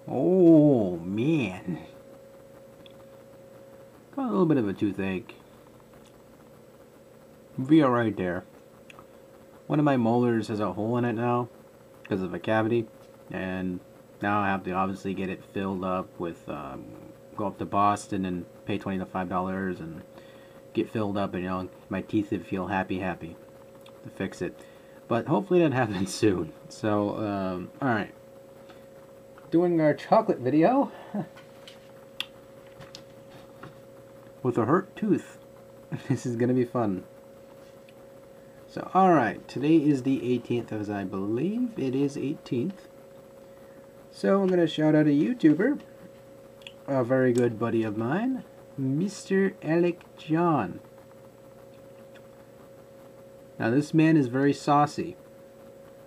Oh, man. Got a little bit of a toothache. Be alright there. One of my molars has a hole in it now because of a cavity, and now I have to obviously get it filled up with, go up to Boston and pay $25 and get filled up, and my teeth would feel happy to fix it. But hopefully that happens soon. So, alright. Doing our chocolate video with a hurt tooth. This is gonna be fun. So, alright, today is the 18th, as I believe it is 18th. So, I'm gonna shout out a YouTuber, a very good buddy of mine, Mr. AlecJahn. Now, this man is very saucy.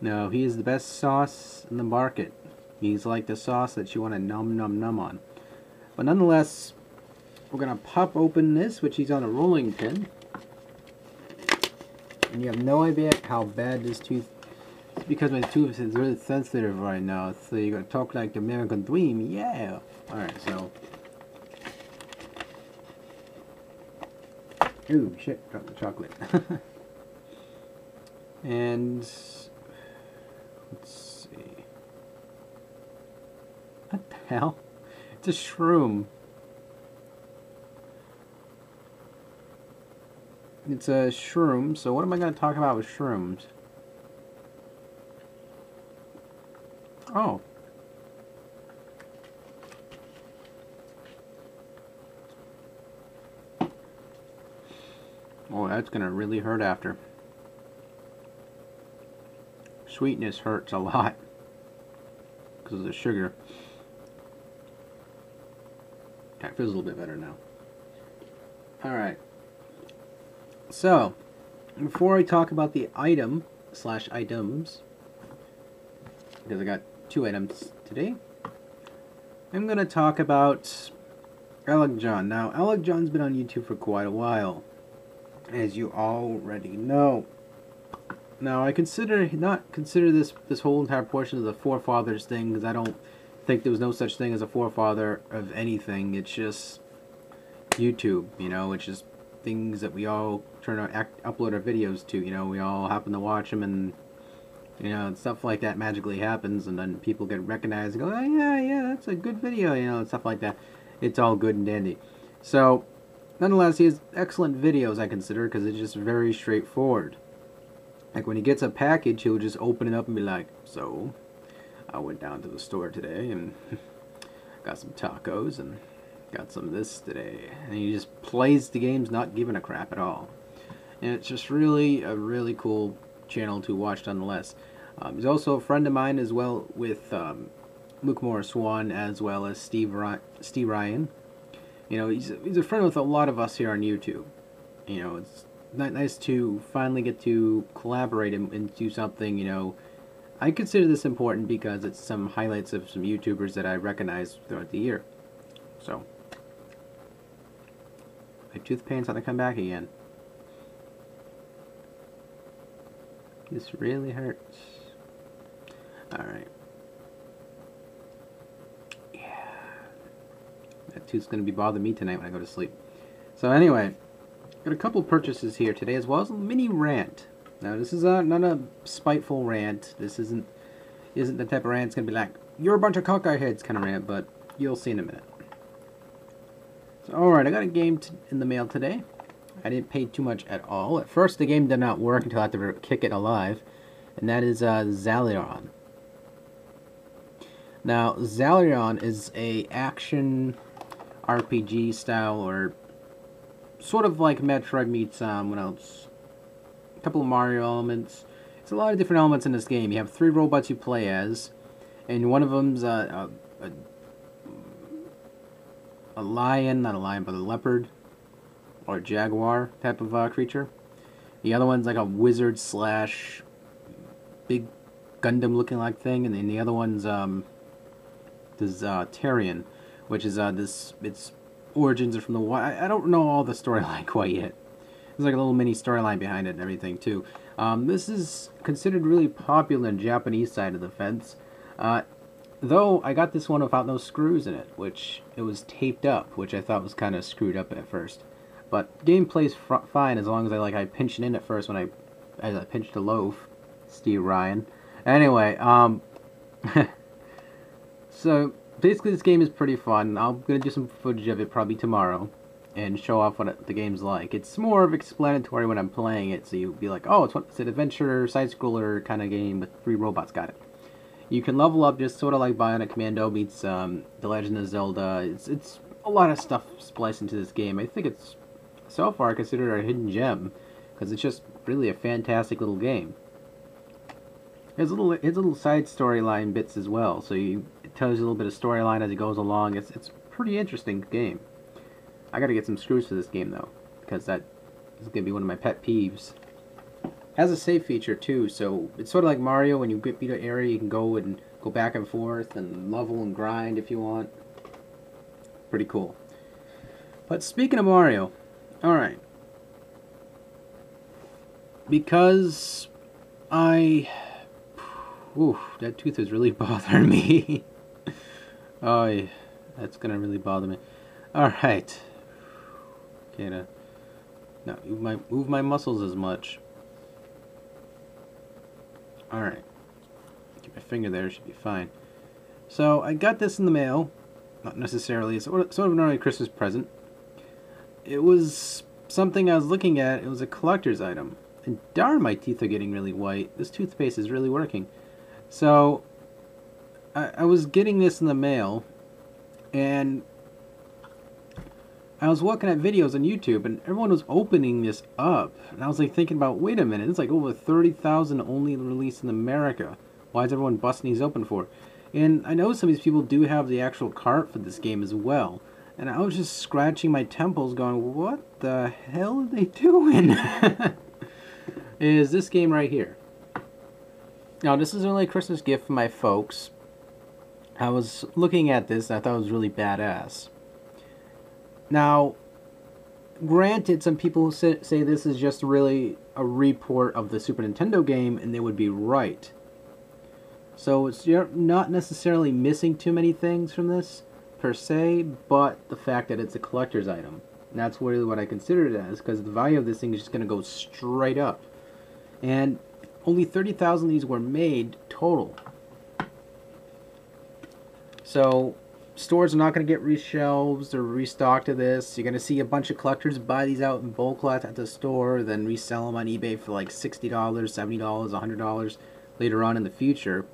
Now, he is the best sauce in the market. He's like the sauce that you want to num on. But nonetheless, we're going to pop open this, which he's on a rolling pin. And you have no idea how bad this tooth is, because my tooth is really sensitive right now. So you're going to talk like the American Dream. Yeah. Alright, so. Ooh, shit. Dropped the chocolate. And let's see. What the hell? It's a shroom. It's a shroom, so what am I going to talk about with shrooms? Oh. Oh, that's going to really hurt after. Sweetness hurts a lot because of the sugar. That feels a little bit better now. Alright. So, before I talk about the item / items, because I got 2 items today, I'm going to talk about AlecJahn. Now, AlecJahn's been on YouTube for quite a while, as you already know. Now, I not consider this whole entire portion of the forefathers thing, because I don't think there was no such thing as a forefather of anything. It's just YouTube, it's just things that we all upload our videos to. We all happen to watch them, and stuff like that magically happens, and then people get recognized and go, oh yeah, that's a good video, and stuff like that. It's all good and dandy. So, nonetheless, he has excellent videos, I consider, because it's just very straightforward. Like when he gets a package, he'll just open it up and be like, so, I went down to the store today and got some tacos and got some of this today. And he just plays the games not giving a crap at all. And it's just really a really cool channel to watch nonetheless. He's also a friend of mine as well with Luke Morris Swan, as well as Steve Ryan. He's a friend with a lot of us here on YouTube. It's nice to finally get to collaborate and do something. I consider this important because it's some highlights of some YouTubers that I recognize throughout the year. So, my tooth pain's gonna come back again. This really hurts. Alright. Yeah. That tooth's gonna be bothering me tonight when I go to sleep. So anyway, got a couple purchases here today, as well as a mini rant. Now this is not a spiteful rant. This isn't the type of rant that's gonna be like, you're a bunch of cockeye heads kind of rant, but you'll see in a minute. So alright, I got a game in the mail today. I didn't pay too much at all. At first the game did not work until I had to kick it alive, and that is AlecJahn. Now AlecJahn is a action RPG style, or sort of like Metroid meets, what else? A couple of Mario elements. It's a lot of different elements in this game. You have 3 robots you play as, and one of them's a lion, not a lion, but a leopard, or a jaguar type of creature. The other one's like a wizard / big Gundam looking like thing, and then the other one's this Tarian, which is its origins are from the wild. I don't know all the storyline quite yet. There's like a little mini storyline behind it and everything too. This is considered really popular in the Japanese side of the fence. Though I got this one without no screws in it, which it was taped up, which I thought was kind of screwed up at first. But gameplay's fine as long as I pinch it in at first when as I pinched the loaf. Steve Ryan. Anyway, so basically this game is pretty fun. I'm gonna do some footage of it probably tomorrow and show off what the game's like. It's more of explanatory when I'm playing it, so you'll be like, oh, it's an adventure side-scroller kind of game with 3 robots. Got it. You can level up just sort of like Bionic Commando meets The Legend of Zelda. It's a lot of stuff spliced into this game. I think it's so far considered a hidden gem because it's just really a fantastic little game. There's little side storyline bits as well, so it tells you a little bit of storyline as it goes along. It's a pretty interesting game. I gotta get some screws for this game though, because that is gonna be one of my pet peeves. Has a save feature too, so it's sort of like Mario. When you beat an area, you can go back and forth and level and grind if you want. Pretty cool. But speaking of Mario, alright. Because ooh, that tooth is really bothering me. Oh, yeah, that's gonna really bother me. Alright. Okay, not move my muscles as much. Alright. Keep my finger there, should be fine. So, I got this in the mail. Not necessarily, it's sort of an early Christmas present. It was something I was looking at. It was a collector's item. And darn, my teeth are getting really white. This toothpaste is really working. So, I was getting this in the mail, and I was looking at videos on YouTube, and everyone was opening this up. And I was like thinking about, wait a minute, it's like over 30,000 only released in America. Why is everyone busting these open for? And I know some of these people do have the actual cart for this game as well. And I was just scratching my temples going, what the hell are they doing? Is this game right here. Now, this is only a Christmas gift for my folks. I was looking at this, and I thought it was really badass. Now, granted, some people say this is just really a report of the Super Nintendo game, and they would be right. So you're not necessarily missing too many things from this, per se, but the fact that it's a collector's item. And that's really what I consider it as, because the value of this thing is just going to go straight up. And only 30,000 of these were made total. So stores are not going to get reshelved or restocked of this. You're going to see a bunch of collectors buy these out in bulk lots at the store, then resell them on eBay for like $60, $70, $100 later on in the future.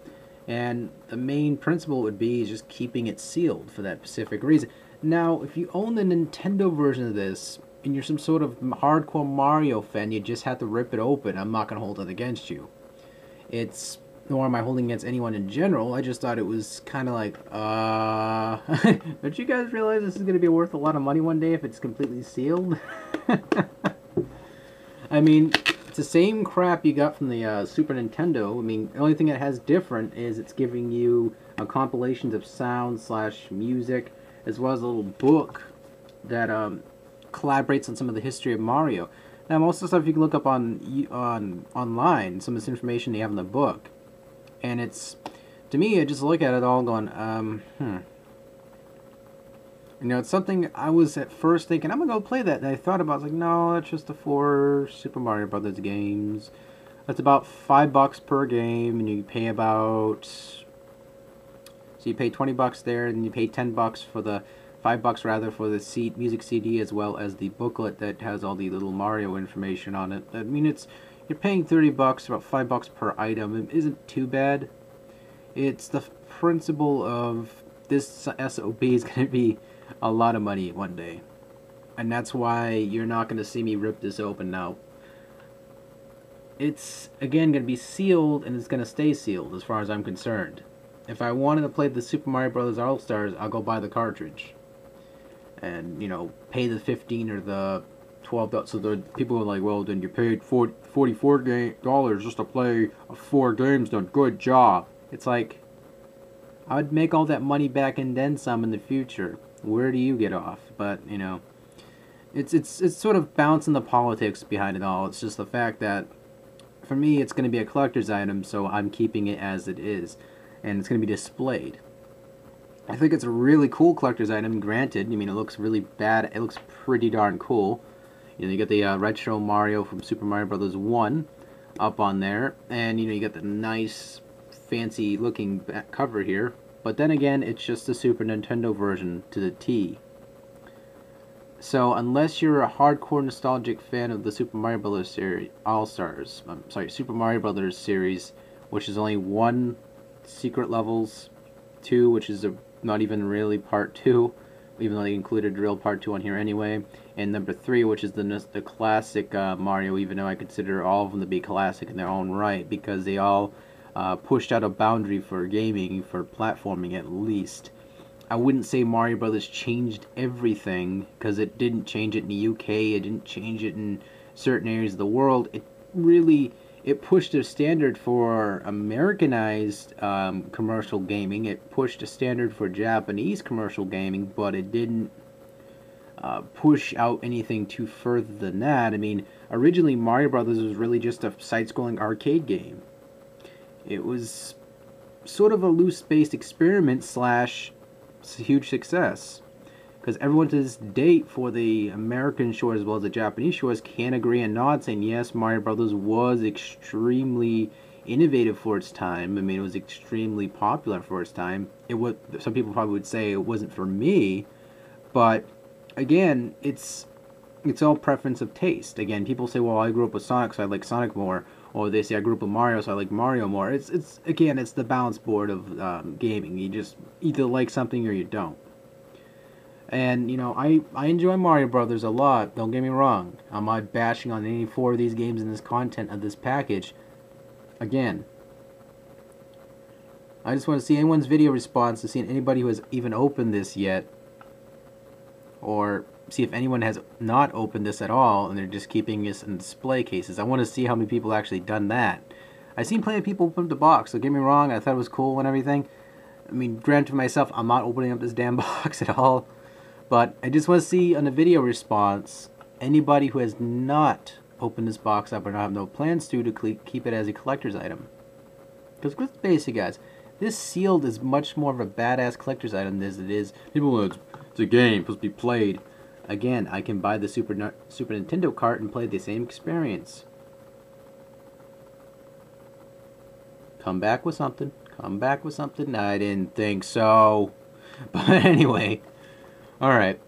And the main principle would be just keeping it sealed for that specific reason. Now, if you own the Nintendo version of this, and you're some sort of hardcore Mario fan, you just have to rip it open. I'm not going to hold it against you. Nor am I holding against anyone in general. I just thought it was kind of like, don't you guys realize this is going to be worth a lot of money one day if it's completely sealed? I mean, it's the same crap you got from the Super Nintendo. I mean, the only thing it has different is it's giving you compilations of sound / music, as well as a little book that collaborates on some of the history of Mario. Now, most of the stuff you can look up online, some of this information they have in the book. And it's, to me, I just look at it all going, You know, it's something I was at first thinking, I'm going to go play that. And I thought about it, I was like, no, that's just the 4 Super Mario Brothers games. That's about $5 per game, and you pay about, so you pay $20 there, and you pay $10 for the, $5 rather, for the music CD, as well as the booklet that has all the little Mario information on it. I mean, you're paying $30, about $5 per item. It isn't too bad. It's the principle of this SOB is going to be a lot of money one day. And that's why you're not going to see me rip this open now. It's, again, going to be sealed, and it's going to stay sealed as far as I'm concerned. If I wanted to play the Super Mario Bros. All-Stars, I'll go buy the cartridge. And, you know, pay the $15 or the $12. So the people are like, well, then you paid $44 just to play 4 games, then good job. It's like, I'd make all that money back and then some in the future. Where do you get off? But, you know, it's sort of bouncing the politics behind it all. It's just the fact that, for me, it's going to be a collector's item, so I'm keeping it as it is. And it's going to be displayed. I think it's a really cool collector's item, granted. I mean, it looks really bad. It looks pretty darn cool. You know, you get the retro Mario from Super Mario Bros. 1 up on there. And, you know, you got the nice, fancy looking back cover here. But then again, it's just the Super Nintendo version to the T. So, unless you're a hardcore nostalgic fan of the Super Mario Bros. Series, All-Stars, Super Mario Bros. Series, which is only 1 secret levels, 2, which is not even really part 2, even though they included real part 2 on here anyway, and number 3, which is the classic Mario, even though I consider all of them to be classic in their own right, because they all pushed out a boundary for gaming, for platforming at least. I wouldn't say Mario Brothers changed everything, because it didn't change it in the UK, it didn't change it in certain areas of the world. It pushed a standard for Americanized commercial gaming. It pushed a standard for Japanese commercial gaming, but it didn't push out anything too further than that. I mean, originally Mario Brothers was really just a side-scrolling arcade game. It was sort of a loose-based experiment slash huge success. Because everyone to this date, for the American shore as well as the Japanese shores, can agree and nod saying, yes, Mario Brothers was extremely innovative for its time. I mean, it was extremely popular for its time. Some people probably would say it wasn't for me, but again, it's all preference of taste. Again, people say, well, I grew up with Sonic, so I like Sonic more. Or they say, I grew up with Mario, so I like Mario more. It's the balance board of gaming. You just either like something or you don't. And, you know, I enjoy Mario Brothers a lot, don't get me wrong. I'm not bashing on any 4 of these games in this content of this package. Again, I just want to see anyone's video response to see anybody who has even opened this yet. Or see if anyone has not opened this at all and they're just keeping this in display cases. I want to see how many people actually done that. I've seen plenty of people open up the box, don't get me wrong, I thought it was cool and everything. I mean, granted to myself, I'm not opening up this damn box at all. But I just want to see on the video response, anybody who has not opened this box up or not have no plans to keep it as a collector's item. Because let's face it, guys, this sealed is much more of a badass collector's item than it is. People know it's a game, supposed to be played. Again, I can buy the Super Nintendo cart and play the same experience. Come back with something. Come back with something. I didn't think so. But anyway. Alright.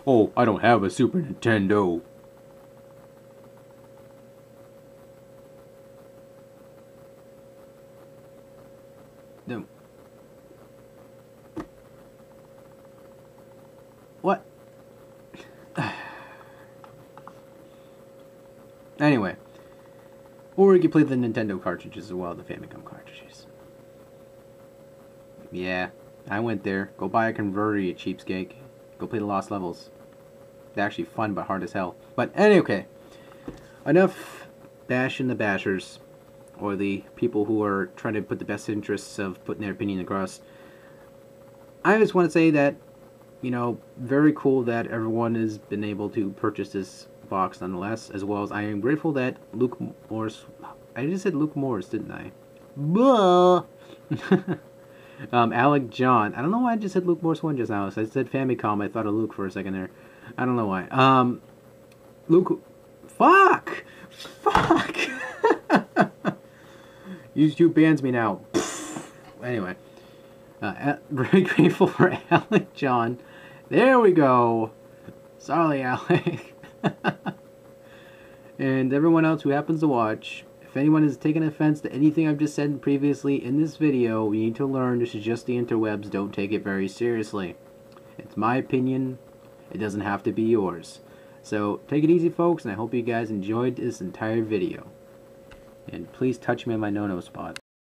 Oh, I don't have a Super Nintendo. No. What? Anyway. Or you can play the Nintendo cartridges as well, the Famicom cartridges. Yeah, I went there. Go buy a converter, you cheapskate. Go play the Lost Levels. They're actually fun, but hard as hell. But anyway, enough bashing the bashers, or the people who are trying to put the best interests of putting their opinion across. I just want to say that, you know, very cool that everyone has been able to purchase this box nonetheless, as well as I am grateful that Luke Morris, I just said Luke Morris, didn't I? Blah! AlecJahn. I don't know why I just said Luke Morris 1 just now. So I said Famicom. I thought of Luke for a second there. I don't know why. Luke. Fuck! Fuck! YouTube bans me now. Anyway. Very grateful for AlecJahn. There we go. Sorry, Alec. And everyone else who happens to watch. If anyone has taken offense to anything I've just said previously in this video, you need to learn this is just the interwebs. Don't take it very seriously. It's my opinion. It doesn't have to be yours. So take it easy, folks, and I hope you guys enjoyed this entire video. And please touch me on my no-no spot.